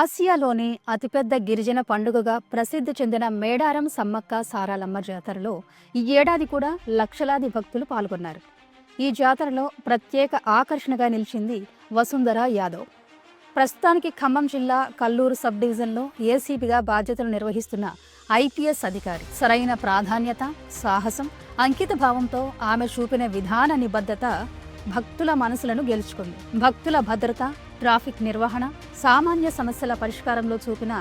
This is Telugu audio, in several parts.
ఆసియాలోని అతిపెద్ద గిరిజన పండుగగా ప్రసిద్ధి చెందిన మేడారం సమ్మక్క సారాలమ్మ జాతరలో ఈ ఏడాది కూడా లక్షలాది భక్తులు పాల్గొన్నారు. ఈ జాతరలో ప్రత్యేక ఆకర్షణగా నిలిచింది వసుంధర యాదవ్. ప్రస్తుతానికి ఖమ్మం జిల్లా కల్లూరు సబ్ డివిజన్లో ఏసీపీగా బాధ్యతలు నిర్వహిస్తున్న ఐపీఎస్ అధికారి. సరైన ప్రాధాన్యత, సాహసం, అంకిత భావంతో ఆమె చూపిన విధాన నిబద్ధత భక్తుల మనసులను గెలుచుకుంది. భక్తుల భద్రత, ట్రాఫిక్ నిర్వహణ, సామాన్య సమస్యల పరిష్కారంలో చూపిన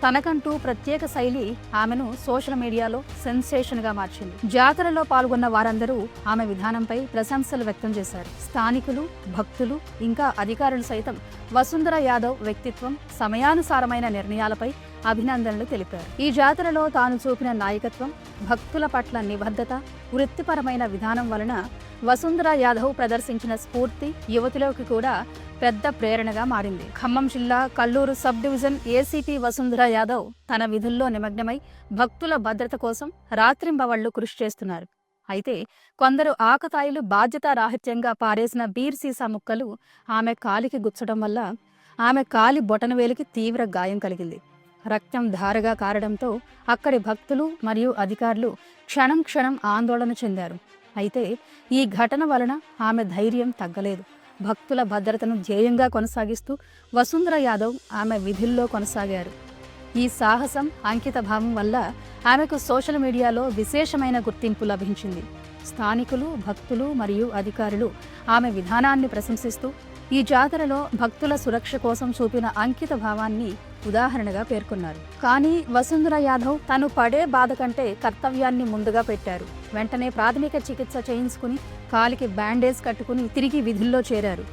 తనకంటూ ప్రత్యేక శైలి ఆమెను సోషల్ మీడియాలో సెన్సేషన్గా మార్చింది. జాతరలో పాల్గొన్న వారందరూ ఆమె విధానంపై ప్రశంసలు వ్యక్తం చేశారు. స్థానికులు, భక్తులు, ఇంకా అధికారులు సైతం వసుంధర యాదవ్ వ్యక్తిత్వం, సమయానుసారమైన నిర్ణయాలపై అభినందనలు తెలిపారు. ఈ జాతరలో తాను చూపిన నాయకత్వం, భక్తుల పట్ల నిబద్ధత, వృత్తిపరమైన విధానం వలన వసుంధర యాదవ్ ప్రదర్శించిన స్ఫూర్తి యువతిలోకి కూడా పెద్ద ప్రేరణగా మారింది. ఖమ్మం జిల్లా Kalluru sub division ACP Vasundhara Yadav తన విధుల్లో నిమగ్నమై భక్తుల భద్రత కోసం రాత్రింబవళ్లు కృషి చేస్తున్నారు. అయితే కొందరు ఆకతాయిలు బాధ్యతారాహిత్యంగా పారేసిన బీర్ సీసా ముక్కలు ఆమె కాలికి గుచ్చడం వల్ల ఆమె కాలి బొటనవేలికి తీవ్ర గాయం కలిగింది. రక్తం ధారగా కారడంతో అక్కడి భక్తులు మరియు అధికారులు క్షణం క్షణం ఆందోళన చెందారు. అయితే ఈ ఘటన వలన ఆమె ధైర్యం తగ్గలేదు. భక్తుల భద్రతను ధ్యేయంగా కొనసాగిస్తూ వసుంధర యాదవ్ ఆమె విధుల్లో కొనసాగారు. ఈ సాహసం, అంకిత భావం వల్ల ఆమెకు సోషల్ మీడియాలో విశేషమైన గుర్తింపు లభించింది. స్థానికులు, భక్తులు మరియు అధికారులు ఆమె విధానాన్ని ప్రశంసిస్తూ ఈ జాతరలో భక్తుల సురక్ష కోసం చూపిన అంకిత భావాన్ని ఉదాహరణగా పేర్కొన్నారు. కానీ వసుంధర యాదవ్ తను పడే బాధ కంటే కర్తవ్యాన్ని ముందుగా పెట్టారు. వెంటనే ప్రాథమిక చికిత్స చేయించుకుని కాలికి బ్యాండేజ్ కట్టుకుని తిరిగి విధుల్లో చేరారు.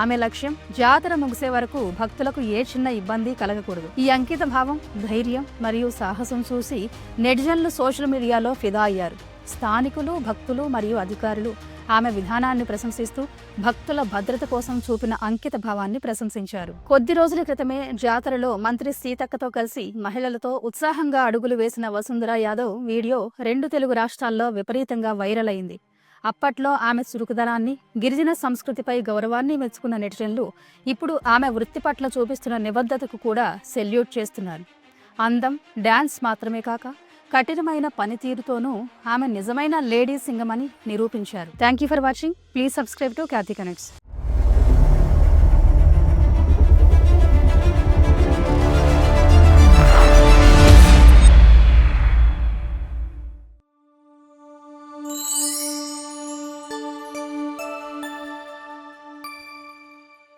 ఆమె లక్ష్యం జాతర ముగిసే వరకు భక్తులకు ఏ చిన్న ఇబ్బంది కలగకూడదు. ఈ అంకిత భావం, ధైర్యం మరియు సాహసం చూసి నెటిజన్లు సోషల్ మీడియాలో ఫిదా అయ్యారు. స్థానికులు, భక్తులు మరియు అధికారులు ఆమె విధానాన్ని ప్రశంసిస్తూ భక్తుల భద్రత కోసం చూపిన అంకిత భావాన్ని ప్రశంసించారు. కొద్ది రోజుల క్రితమే జాతరలో మంత్రి సీతక్కతో కలిసి మహిళలతో ఉత్సాహంగా అడుగులు వేసిన వసుంధర యాదవ్ వీడియో 2 తెలుగు రాష్ట్రాల్లో విపరీతంగా వైరల్ అయింది. అప్పట్లో ఆమె చురుకుదనాన్ని, గిరిజన సంస్కృతిపై గౌరవాన్ని మెచ్చుకున్న నెటిజన్లు ఇప్పుడు ఆమె వృత్తి పట్ల చూపిస్తున్న నిబద్ధతకు కూడా సెల్యూట్ చేస్తున్నారు. అందం, డాన్స్ మాత్రమే కాక కఠినమైన పనితీరుతోనూ ఆమె నిజమైన లేడీ సింగమని నిరూపించారు. Thank you for watching. Please subscribe to Khyati connects.